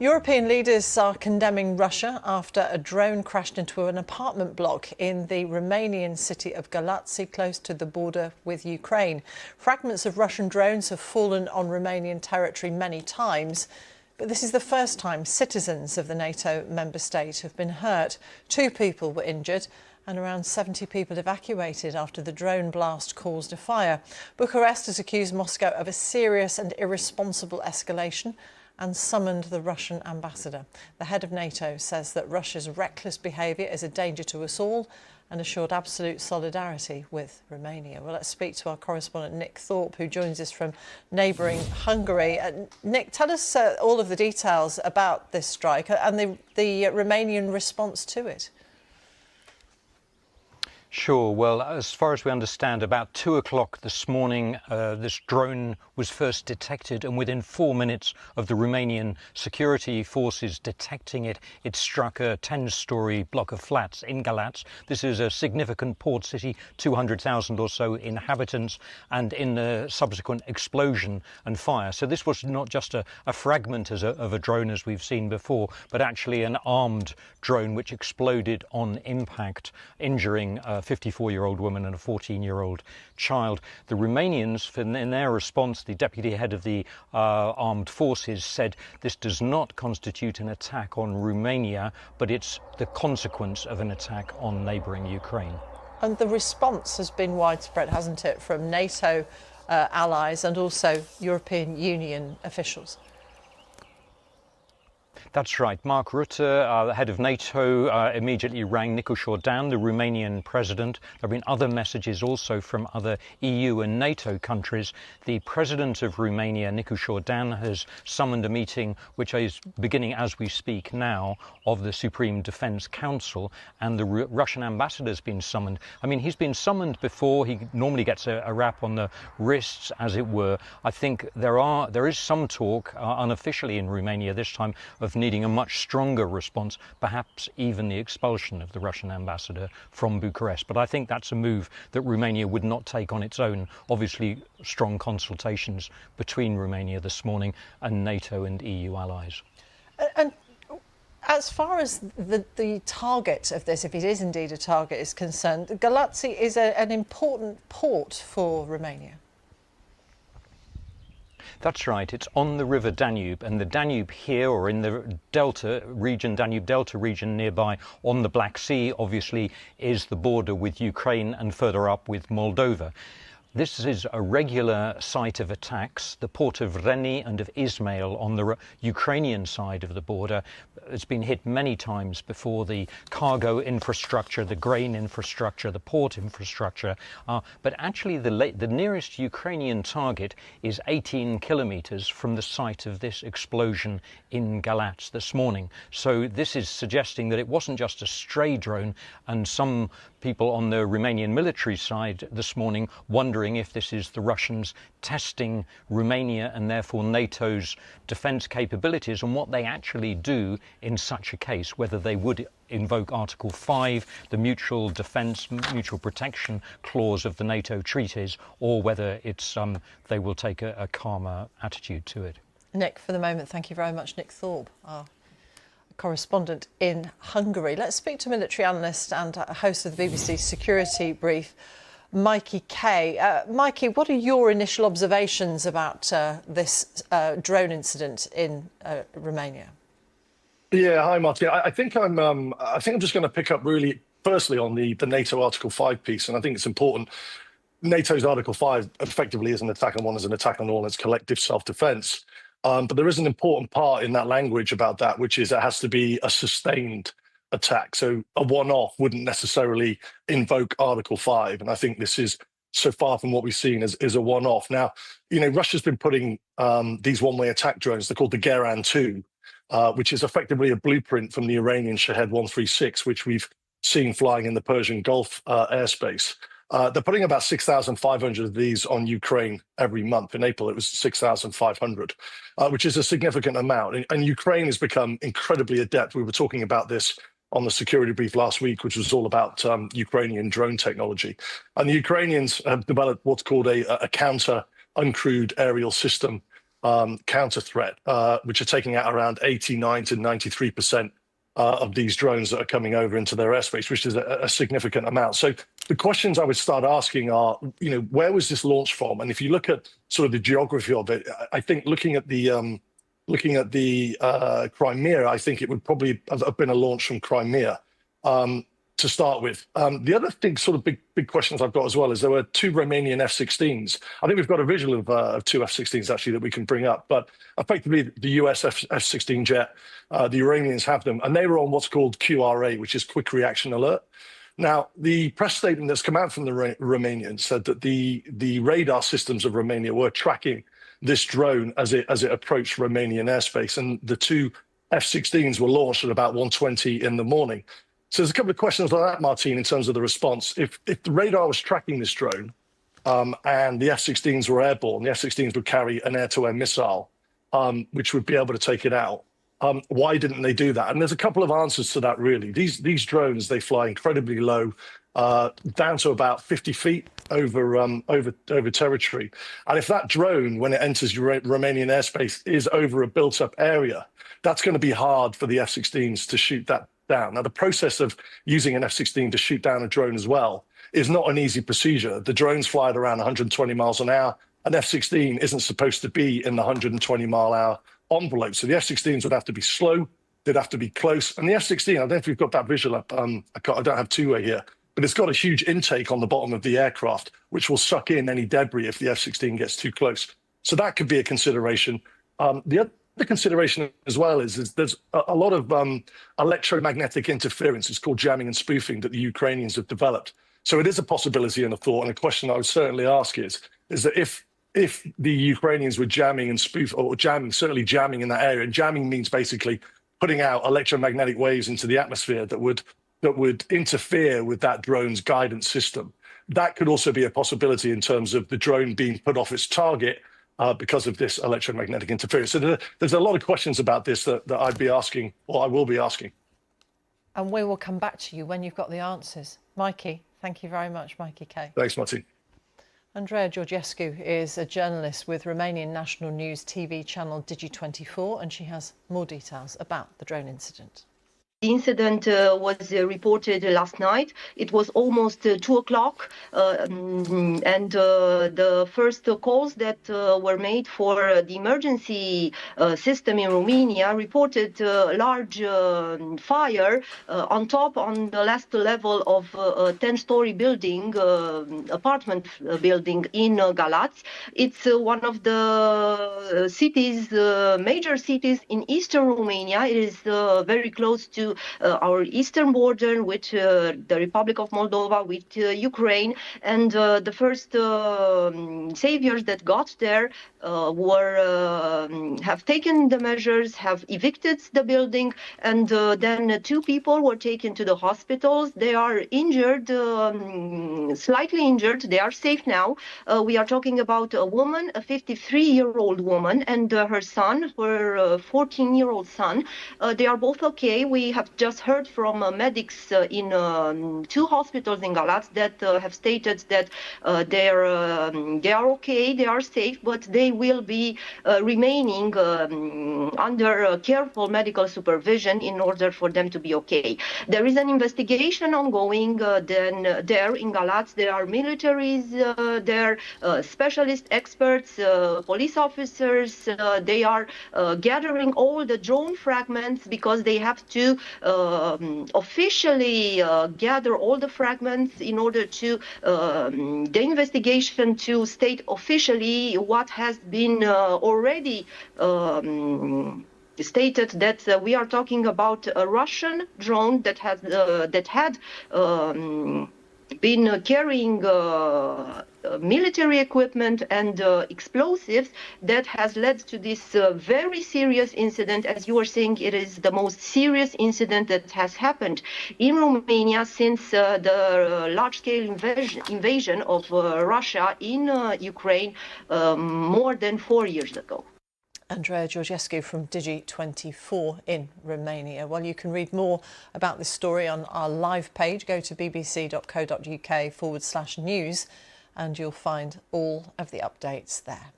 European leaders are condemning Russia after a drone crashed into an apartment block in the Romanian city of Galați, close to the border with Ukraine. Fragments of Russian drones have fallen on Romanian territory many times, but this is the first time citizens of the NATO member state have been hurt. 2 people were injured and around 70 people evacuated after the drone blast caused a fire. Bucharest has accused Moscow of a serious and irresponsible escalation and summoned the Russian ambassador. The head of NATO says that Russia's reckless behaviour is a danger to us all and assured absolute solidarity with Romania. Well, let's speak to our correspondent Nick Thorpe, who joins us from neighbouring Hungary. Nick, tell us all of the details about this strike and the Romanian response to it. Sure. Well, as far as we understand, about 2 o'clock this morning, this drone was first detected, and within 4 minutes of the Romanian security forces detecting it, it struck a 10-storey block of flats in Galați. This is a significant port city, 200,000 or so inhabitants, and in the subsequent explosion and fire. So this was not just a fragment of a drone as we've seen before, but actually an armed drone which exploded on impact, injuring a 54-year-old woman and a 14-year-old child. The Romanians, in their response, the deputy head of the armed forces said this does not constitute an attack on Romania, but it's the consequence of an attack on neighbouring Ukraine. And the response has been widespread, hasn't it, from NATO allies and also European Union officials? That's right. Mark Rutte, the head of NATO, immediately rang Nicu Jordan, the Romanian president. There have been other messages also from other EU and NATO countries. The president of Romania, Nicu Jordan, has summoned a meeting which is beginning as we speak now of the Supreme Defence Council, and the Russian ambassador has been summoned. I mean, he's been summoned before. He normally gets a rap on the wrists, as it were. I think there is some talk, unofficially in Romania this time, of needing a much stronger response, perhaps even the expulsion of the Russian ambassador from Bucharest. But I think that's a move that Romania would not take on its own. Obviously, strong consultations between Romania this morning and NATO and EU allies. And as far as the target of this, if it is indeed a target, is concerned, Galați is an important port for Romania. That's right. It's on the river Danube, and the Danube here, or in the Delta region, Danube Delta region nearby on the Black Sea, obviously is the border with Ukraine and further up with Moldova. This is a regular site of attacks. The port of Reni and of Ismail on the Ukrainian side of the border has been hit many times before. The cargo infrastructure, the grain infrastructure, the port infrastructure. But actually the nearest Ukrainian target is 18 kilometers from the site of this explosion in Galați this morning. So this is suggesting that it wasn't just a stray drone, and some people on the Romanian military side this morning wondering if this is the Russians testing Romania and therefore NATO's defence capabilities and what they actually do in such a case, whether they would invoke Article 5, the mutual defence, mutual protection clause of the NATO treaties, or whether it's they will take a calmer attitude to it. Nick, for the moment, thank you very much. Nick Thorpe, our correspondent in Hungary. Let's speak to military analyst and host of the BBC Security Brief, Mikey Kay. Mikey, what are your initial observations about this drone incident in Romania? Yeah, hi, Martin. I think I'm just going to pick up really firstly on the NATO Article 5 piece, and I think it's important. NATO's Article 5 effectively is an attack on one, is an attack on all, it's collective self-defence. But there is an important part in that language about that, which is it has to be a sustained attack. So a one-off wouldn't necessarily invoke Article 5. And I think this is so far from what we've seen is a one-off. Now, you know, Russia's been putting these one-way attack drones, they're called the Geran 2, which is effectively a blueprint from the Iranian Shahed 136, which we've seen flying in the Persian Gulf airspace. They're putting about 6,500 of these on Ukraine every month. In April, it was 6,500, which is a significant amount. And Ukraine has become incredibly adept. We were talking about this on the security brief last week, which was all about Ukrainian drone technology. And the Ukrainians have developed what's called a counter uncrewed aerial system counter threat, which are taking out around 89 to 93% of these drones that are coming over into their airspace, which is a significant amount. So the questions I would start asking are, where was this launched from? And if you look at sort of the geography of it, I think looking at the Crimea, I think it would probably have been a launch from Crimea to start with. The other thing, sort of big questions I've got as well, is there were 2 Romanian F-16s. I think we've got a visual of 2 F-16s actually that we can bring up, but effectively the US F-16 jet, the Iranians have them, and they were on what's called QRA, which is Quick Reaction Alert. Now, the press statement that's come out from the Romanians said that the radar systems of Romania were tracking this drone as it approached Romanian airspace, and the 2 F-16s were launched at about 1:20 in the morning. So there's a couple of questions like that, Martine, in terms of the response. If the radar was tracking this drone and the F-16s were airborne, the F-16s would carry an air-to-air missile, which would be able to take it out. Why didn't they do that? And there's a couple of answers to that, really. These drones, they fly incredibly low, down to about 50 feet over territory. And if that drone, when it enters Romanian airspace, is over a built-up area, that's going to be hard for the F-16s to shoot that down. Now, the process of using an F-16 to shoot down a drone as well is not an easy procedure. The drones fly at around 120 miles an hour. An F-16 isn't supposed to be in the 120-mile-an-hour envelope. So the F-16s would have to be slow. They'd have to be close. And the F-16, I don't know if you've got that visual up. I don't have two-way here, but it's got a huge intake on the bottom of the aircraft, which will suck in any debris if the F-16 gets too close. So that could be a consideration. The other consideration as well is there's a lot of electromagnetic interference. It's called jamming and spoofing that the Ukrainians have developed. So it is a possibility and a thought. And a question I would certainly ask is that if the Ukrainians were jamming and certainly jamming in that area, and jamming means basically putting out electromagnetic waves into the atmosphere that would interfere with that drone's guidance system. That could also be a possibility in terms of the drone being put off its target because of this electromagnetic interference. So there's a lot of questions about this that I'd be asking, or I will be asking. And we will come back to you when you've got the answers. Mikey, thank you very much, Mikey Kay. Thanks, Martin. Andreea Georgescu is a journalist with Romanian national news TV channel Digi24, and she has more details about the drone incident. The incident was reported last night. It was almost 2 o'clock, and the first calls that were made for the emergency system in Romania reported large fire on the last level of a 10-story building, apartment building in Galați. It's one of the cities, major cities in eastern Romania. It is very close to our eastern border with the Republic of Moldova, with Ukraine, and the first saviors that got there have taken the measures, have evicted the building, and then 2 people were taken to the hospitals. They are injured, slightly injured. They are safe now. We are talking about a woman, a 53-year-old woman, and her son, her 14-year-old son. They are both okay. We have just heard from medics in 2 hospitals in Galați that have stated that they are okay, they are safe, but they will be remaining under careful medical supervision in order for them to be okay. There is an investigation ongoing. Then there in Galați, there are militaries there, specialist experts, police officers. They are gathering all the drone fragments because they have to officially gather all the fragments in order to the investigation to state officially what has been already stated, that we are talking about a Russian drone that had been carrying military equipment and explosives that has led to this very serious incident. As you were saying, it is the most serious incident that has happened in Romania since the large-scale invasion of Russia in Ukraine more than 4 years ago. Andreea Georgescu from Digi24 in Romania. Well, you can read more about this story on our live page. Go to bbc.co.uk/news and you'll find all of the updates there.